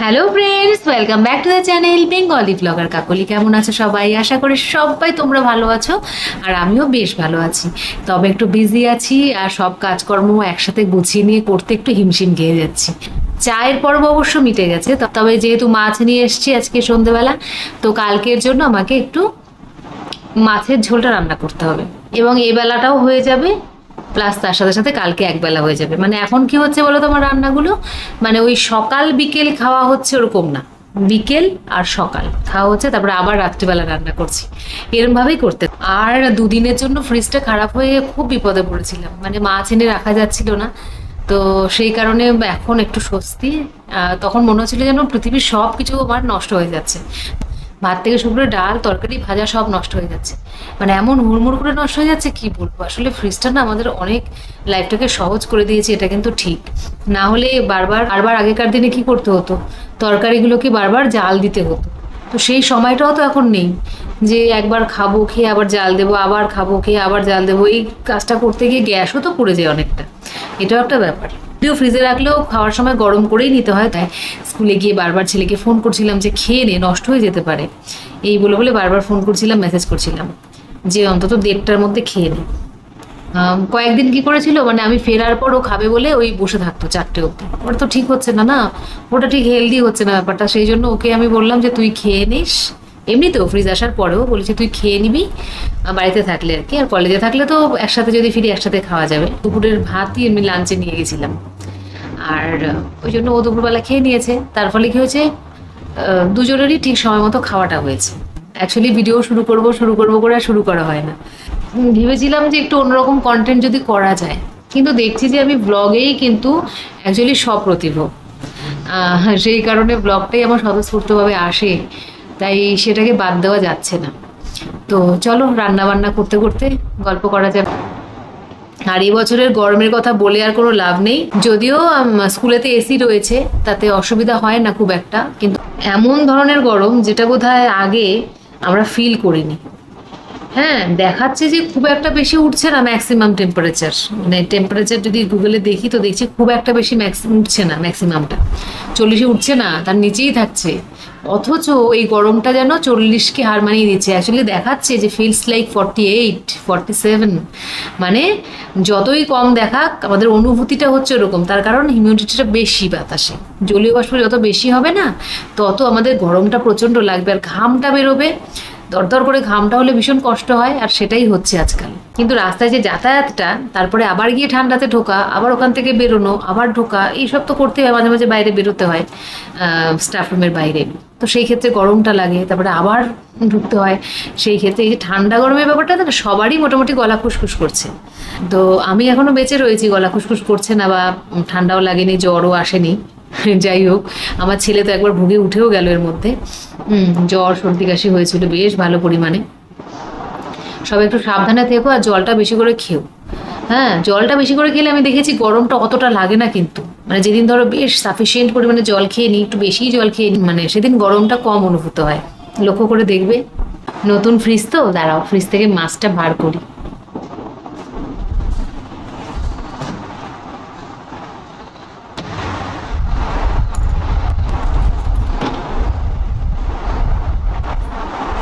Hello friends, welcome back to the channel Bengali blogger Kakoli. কেমন আছো সবাই? আশা করি সবাই তোমরা ভালো আছো, আর আমিও বেশ ভালো আছি। তবে একটু বিজি আছি, আর সব কাজকর্ম একসাথে গুছিয়ে নিয়ে করতে একটু হিমশিম খেয়ে যাচ্ছি। চায়ের পর্ব অবশ্য মিটে গেছে, তবে যেহেতু মাছ নিয়ে এসেছি আজকে সন্ধেবেলা, তো কালকের জন্য আমাকে একটু মাছের ঝোলটা রান্না করতে হবে, এবং এই বেলাটাও হয়ে যাবে, প্লাস তার সাথে সাথে কালকে একবেলা হয়ে যাবে। মানে এখন কি হচ্ছে বলো তোমার রান্নাগুলো, মানে ওই সকাল বিকেল খাওয়া হচ্ছে ওরকম না, বিকেল আর সকাল খাওয়া হচ্ছে, তারপরে আবার রাত্রিবেলা রান্না করছি, এরম ভাবেই করতে। আর দুদিনের জন্য ফ্রিজটা খারাপ হয়ে খুব বিপদে পড়েছিলাম, মানে মাছ এনে রাখা যাচ্ছিল না, তো সেই কারণে এখন একটু স্বস্তি। তখন মনে হচ্ছিল যেন পৃথিবীর সব কিছু আমার নষ্ট হয়ে যাচ্ছে, ভাত থেকে শুরু করে ডাল তরকারি ভাজা সব নষ্ট হয়ে যাচ্ছে, মানে এমন হুড়মুড় করে নষ্ট হয়ে যাচ্ছে কি বলবো। আসলে ফ্রিজটা না আমাদের অনেক লাইফটাকে সহজ করে দিয়েছে, এটা কিন্তু ঠিক। না হলে বারবার আগেকার দিনে কি করতে হতো, তরকারিগুলোকে বারবার জাল দিতে হতো, তো সেই সময়টাও তো এখন নেই যে একবার খাবো খেয়ে আবার জাল দেবো, আবার খাবো খেয়ে আবার জাল দেবো। এই কাজটা করতে গিয়ে গ্যাসও তো পড়ে যায় অনেকটা, এটাও একটা ব্যাপার। যদিও ফ্রিজে রাখলেও খাওয়ার সময় গরম করেই নিতে হয়, তাই স্কুলে গিয়ে বারবার ছেলেকে ফোন করছিলাম যে খেয়ে নে, নষ্ট হয়ে যেতে পারে, এই বলে বলে বারবার ফোন করছিলাম, মেসেজ করছিলাম যে অন্তত 1:30টার মধ্যে খেয়ে নে। কয়েকদিন কি করেছিল, মানে আমি ফেরার পর ও খাবে বলে ওই বসে থাকতো 4টে অবধি। ওটা তো ঠিক হচ্ছে না, না ওটা ঠিক হেলদি হচ্ছে না ব্যাপারটা। সেই জন্য ওকে আমি বললাম যে তুই খেয়ে নিস, এমনিতেও ফ্রিজ আসার পরেও বলেছি তুই খেয়ে নিবি, বাড়িতে থাকলে আর কি, আর কলেজে থাকলে তো একসাথে যদি ফিরি একসাথে খাওয়া যাবে। দুপুরের ভাতই আমি লাঞ্চে নিয়ে গেছিলাম, আর ওই জন্য ও দুপুরবেলা খেয়ে নিয়েছে। তার ফলে কি হয়েছে, দুজনেরই ঠিক সময় মতো খাওয়াটা হয়েছে। অ্যাকচুয়ালি ভিডিও শুরু করবো করে আর শুরু করা হয় না। ভেবেছিলাম যে একটু অন্যরকম কন্টেন্ট যদি করা যায়, কিন্তু দেখছি যে আমি ব্লগেই কিন্তু অ্যাকচুয়ালি সপ্রতিভ, সেই কারণে ব্লগটাই আমার স্বতঃস্ফূর্তভাবে আসে, তাই সেটাকে বাদ দেওয়া যাচ্ছে না। তো চলো রান্না বান্না করতে করতে গল্প করা যাবে। আর এই বছরের গরমের কথা বলে আর কোনো লাভ নেই, যদিও স্কুলেতে এসি রয়েছে, তাতে অসুবিধা হয় না খুব একটা, কিন্তু এমন ধরনের গরম যেটা বোধহয় আগে আমরা ফিল করিনি। হ্যাঁ, দেখাচ্ছে যে খুব একটা বেশি উঠছে না ম্যাক্সিমাম টেম্পারেচার, মানে টেম্পারেচার যদি গুগলে দেখি তো দেখছি খুব একটা বেশি উঠছে না, ম্যাক্সিমামটা 40-এ উঠছে না, তার নিচেই থাকছে। অথচ এই গরমটা যেন 40কে হার মানিয়ে দিচ্ছে। অ্যাকচুয়ালি দেখাচ্ছে যে ফিলস লাইক 48, 47, মানে যতই কম দেখাক আমাদের অনুভূতিটা হচ্ছে ওরকম। তার কারণ হিউমিডিটিটা বেশি বাতাসে, জলীয় বাষ্প যত বেশি হবে না, তত আমাদের গরমটা প্রচণ্ড লাগবে, আর ঘামটা বেরোবে, দরদর করে ঘামটা হলে ভীষণ কষ্ট হয়, আর সেটাই হচ্ছে আজকাল। কিন্তু রাস্তায় যে যাতায়াতটা, তারপরে আবার গিয়ে ঠান্ডাতে ঢোকা, আবার ওখান থেকে বেরোনো, আবার ঢোকা, এইসব তো করতে হয়, মাঝে মাঝে বাইরে বেরোতে হয় স্টাফ রুমের বাইরে, তো সেই ক্ষেত্রে গরমটা লাগে, তারপরে আবার ঢুকতে হয়। সেই ক্ষেত্রে এই যে ঠান্ডা গরমের ব্যাপারটা না সবারই মোটামুটি গলা খুসখুস করছে। তো আমি এখনো বেঁচে রয়েছি, গলা খুসখুস করছে না, বা ঠান্ডাও লাগেনি, জ্বরও আসেনি। যাই হোক, আমার ছেলে তো একবার ভুগে উঠেও গেল এর মধ্যে, জ্বর সর্দি কাশি হয়েছিল বেশ ভালো পরিমাণে। সবাই একটু সাবধানে থেকো, আর জলটা বেশি করে খেও। হ্যাঁ, জলটা বেশি করে খেলে আমি দেখেছি গরমটা অতটা লাগে না, কিন্তু মানে যেদিন ধরো বেশ সাফিসিয়েন্ট পরিমাণে জল খেয়ে নিই, একটু বেশি জল খেয়ে নিই, মানে সেদিন গরমটা কম অনুভূত হয়। লক্ষ্য করে দেখবে। নতুন ফ্রিজ তো, দাঁড়াও ফ্রিজ থেকে মাছটা বার করি।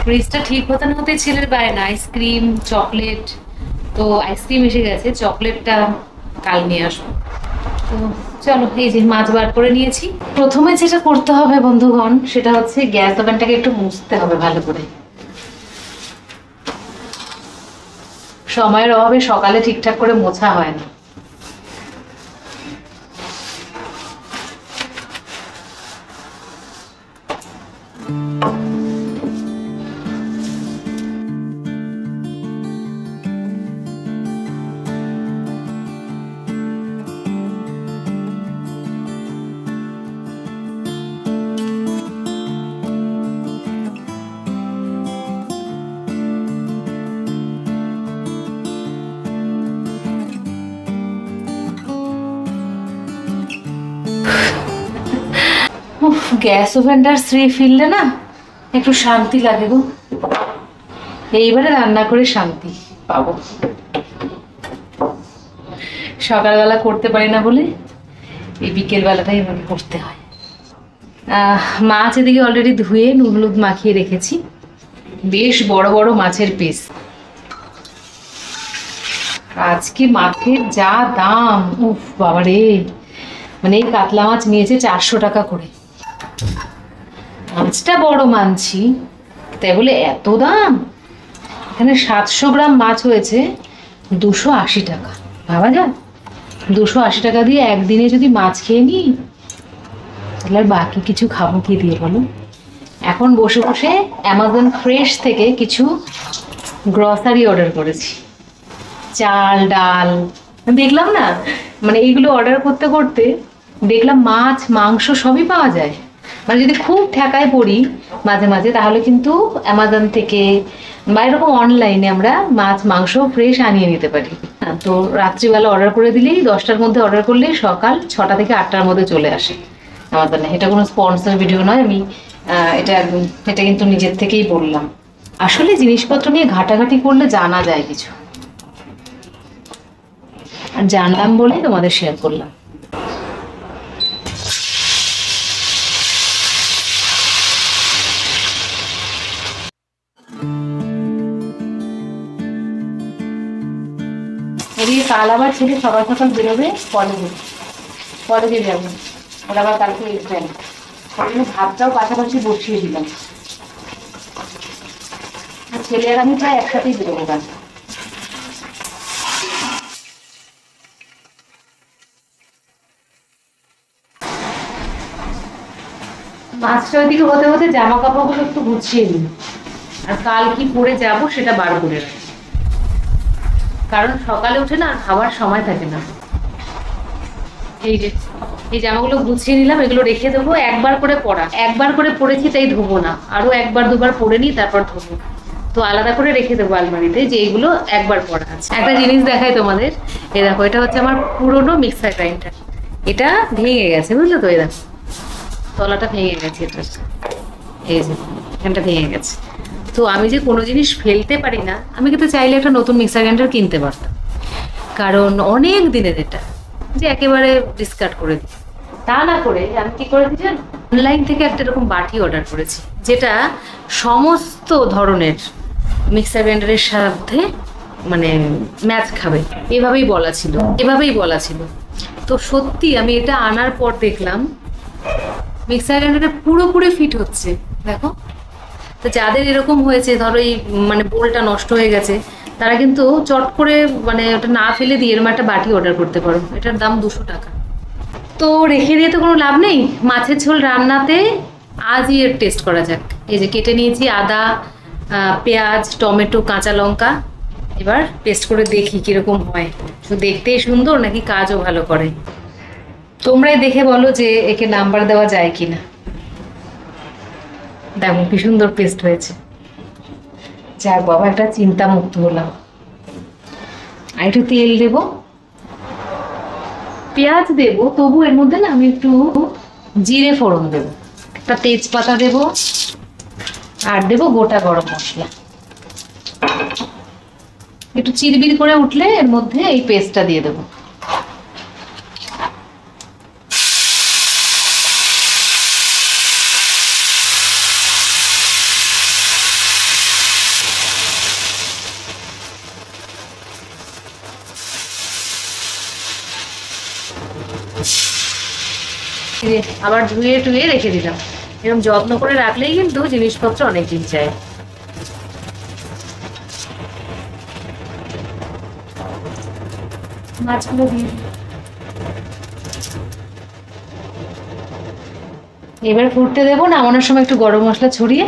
ফ্রিজটা ঠিক হতে না হতে ছেলের বায়না আইসক্রিম চকলেট, তো আইসক্রিম এসে গেছে, চকলেটটা কাল নিয়ে আসবো। তো চলো, এই যে মাছ বার করে নিয়েছি। প্রথমে যেটা করতে হবে বন্ধুগণ, সেটা হচ্ছে গ্যাস ওভেনটাকে একটু মুছতে হবে ভালো করে। সময়ের অভাবে সকালে ঠিকঠাক করে মোছা হয় না। গ্যাস ওভেনটার শ্রী ফিরলে না একটু শান্তি লাগে গো, এইবারে রান্না করে শান্তি পাবো। সকালবেলা করতে পারি না বলে এই বিকেল বেলাটাই আমাকে করতে হয়। মাছ এদিকে অলরেডি ধুয়ে নুন হলুদ মাখিয়ে রেখেছি, বেশ বড় বড় মাছের পিস। আজকে মাছের যা দাম, উফ বাবারে, মানে এই কাতলা মাছ নিয়েছে 400 টাকা করে। মাছটা বড় মানছি, তাই বলে এত দাম? এখানে 700 গ্রাম মাছ হয়েছে 280 টাকা। ভাবা যায়, 280 টাকা দিয়ে একদিনে যদি মাছ খেয়ে নিই, তাহলে আর বাকি কিছু খাবো কি দিয়ে বলো? এখন বসে বসে অ্যামাজন ফ্রেশ থেকে কিছু গ্রসারি অর্ডার করেছি, চাল ডাল। দেখলাম না, মানে এইগুলো অর্ডার করতে করতে দেখলাম মাছ মাংস সবই পাওয়া যায়। মানে যদি খুব ঠেকায় পড়ি মাঝে মাঝে, তাহলে কিন্তু অ্যামাজন থেকে বা এরকম অনলাইনে আমরা মাছ মাংস ফ্রেশ আনিয়ে নিতে পারি। তো রাত্রিবেলা অর্ডার করে দিলেই, 10টার মধ্যে অর্ডার করলেই সকাল 6টা থেকে 8টার মধ্যে চলে আসে অ্যামাজনে। এটা কোনো স্পন্সর ভিডিও নয়, আমি এটা কিন্তু নিজের থেকেই বললাম। আসলে জিনিসপত্র নিয়ে ঘাটাঘাটি করলে জানা যায় কিছু, আর জানলাম বলেই তোমাদের শেয়ার করলাম। এদিকে কাল আবার ছেলে সকাল সকাল বেরোবে কলেজে যাবে, ওরা আবার কালকে এক্সাম। ভাতটাও পাশাপাশি বসিয়ে দিলাম, ছেলে আর আমি প্রায় একসাথেই বেরোবো কাল। মাছটা ওইদিকে হতে হতে জামা কাপড়গুলো একটু গুছিয়ে নিই, আর কাল কি পরে যাব সেটা বার করে রাখি, কারণ সকালে উঠে না খাবার সময় থাকে না। এই যে এই জামাগুলো গুছিয়ে নিলাম, এগুলো রেখে দেবো। একবার করে পরেছি তাই ধোবো না, আরো একবার দুবার পরে নিই তারপর ধোবো। তো আলাদা করে রেখে দেবো আলমারিতে, যে এইগুলো একবার পরা আছে। একটা জিনিস দেখাই তোমাদের, এই দেখো, এটা হচ্ছে আমার পুরোনো মিক্সার গ্রাইন্ডার। এটা ভেঙে গেছে, বুঝলো তো? এই দেখো তলাটা ভেঙে গেছে, এটা এই যে এখানটা ভেঙে গেছে। তো আমি যে কোনো জিনিস ফেলতে পারি না, আমি কিন্তু চাইলে একটা নতুন মিক্সার গ্রাইন্ডার কিনতে পারতাম, কারণ অনেক দিনের এটা, যে একেবারে ডিসকার্ড করে দিই। তা না করে আমি কি করেছি জানো, অনলাইন থেকে একটা এরকম বাটি অর্ডার করেছি, যেটা সমস্ত ধরনের মিক্সার গ্রাইন্ডারের সাথে মানে ম্যাচ খাবে, এভাবেই বলা ছিল। তো সত্যি আমি এটা আনার পর দেখলাম মিক্সার গ্রাইন্ডারটা পুরোপুরি ফিট হচ্ছে, দেখো। তো যাদের এরকম হয়েছে, ধরো এই মানে বোলটা নষ্ট হয়ে গেছে, তারা কিন্তু চট করে মানে ওটা না ফেলে দিয়ে এরকম একটা বাটি অর্ডার করতে পারো। এটার দাম 200 টাকা। তো রেখে দিয়ে তো কোনো লাভ নেই, মাছের ঝোল রান্নাতে আজই এর টেস্ট করা যাক। এই যে কেটে নিয়েছি আদা, পেঁয়াজ, টমেটো, কাঁচা লঙ্কা। এবার টেস্ট করে দেখি কিরকম হয়, শুধু দেখতেই সুন্দর নাকি কাজও ভালো করে। তোমরাই দেখে বলো যে একে নাম্বার দেওয়া যায় কিনা। দেখো কি সুন্দর পেস্ট হয়েছে, যাক বাবা, একটা চিন্তা মুক্ত হলাম। আর একটু তেল দেবো, পেঁয়াজ দেবো, তবু এর মধ্যে না আমি একটু জিরে ফোড়ন দেবো, একটা তেজপাতা দেবো, আর দেবো গোটা গরম মশলা। একটু চিরবির করে উঠলে এর মধ্যে এই পেস্টটা দিয়ে দেবো। আবার ধুয়ে টুয়ে রেখে দিলাম। এরকম যত্ন করে রাখলেই কিন্তু জিনিসপত্র অনেকদিন যায়। মাছগুলো দিয়ে এবার ফুটতে দেবো, নামানোর সময় একটু গরম মশলা ছড়িয়ে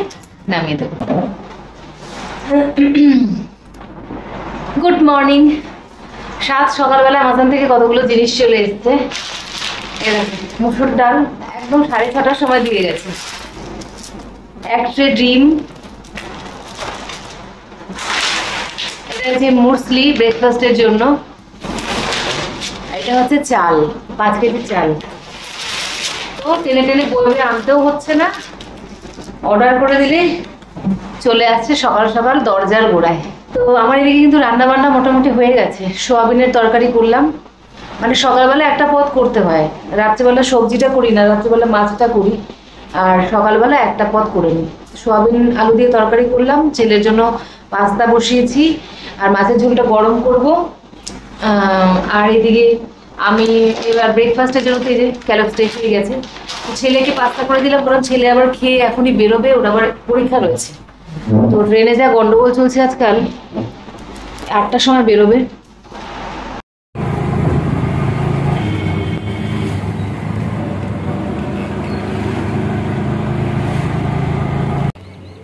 নামিয়ে দেবো। Good morning. সকালবেলা অ্যামাজন থেকে কতগুলো জিনিস চলে এসছে। মুসুর ডাল একদম 6:30টার সময় দিয়ে গেছে, এক ট্রে ডিম, এটা হচ্ছে মুসলি ব্রেকফাস্টের জন্য, এটা হচ্ছে চাল, 5 কেজি চাল। তো টেনে টেনে বইবে আনতেও হচ্ছে না, অর্ডার করে দিলে চলে আসছে সকাল সকাল দরজার গোড়ায়। তো আমার এদিকে কিন্তু রান্না বান্না মোটামুটি হয়ে গেছে। সোয়াবিনের তরকারি করলাম, মানে সকালবেলা একটা পদ করতে হয়, রাত্রিবেলা সবজিটা করি না, রাত্রিবেলা মাছটা করি। আর সকালবেলা একটা পদ করে নিই, সোয়াবিন আলু দিয়ে তরকারি করলাম, ছেলের জন্য পাস্তা বসিয়েছি আর মাছের ঝোলটা গরম করব। আর এদিকে আমি এবার ব্রেকফাস্টের জন্য তো এই যে ক্যালক্স এসে গেছে, ছেলেকে পাস্তা করে দিলাম, কারণ ছেলে আবার খেয়ে এখনই বেরোবে, ওর আবার পরীক্ষা রয়েছে। তো ট্রেনে যা গন্ডগোল চলছে আজকাল, 8টার সময় বেরোবে।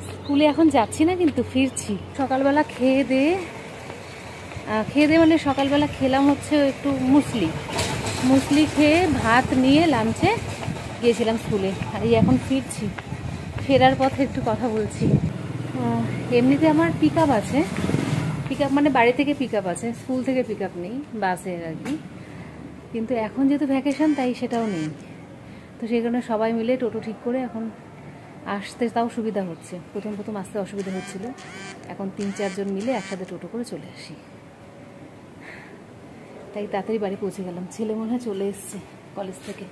স্কুলে এখন যাচ্ছি না, কিন্তু ফিরছি। সকালবেলা খেয়ে দিয়ে মানে সকালবেলা খেলাম হচ্ছে একটু মুসলি খেয়ে ভাত নিয়ে লাঞ্চে গিয়েছিলাম স্কুলে। আর এই এখন ফিরছি, ফেরার পথে একটু কথা বলছি। এমনিতে আমার পিক আপ আছে, মানে বাড়ি থেকে পিক আপ আছে, স্কুল থেকে পিক আপ নেই, বাসে আর কি। কিন্তু এখন যেহেতু ভ্যাকেশন, তাই সেটাও নেই। তো সেই কারণে সবাই মিলে টোটো ঠিক করে এখন আসতে তাও সুবিধা হচ্ছে। প্রথম আসতে অসুবিধা হচ্ছিল, এখন 3-4 জন মিলে একসাথে টোটো করে চলে আসি। তাই তাড়াতাড়ি বাড়ি পৌঁছে গেলাম। ছেলে মনে হয় চলে এসছে কলেজ থেকে।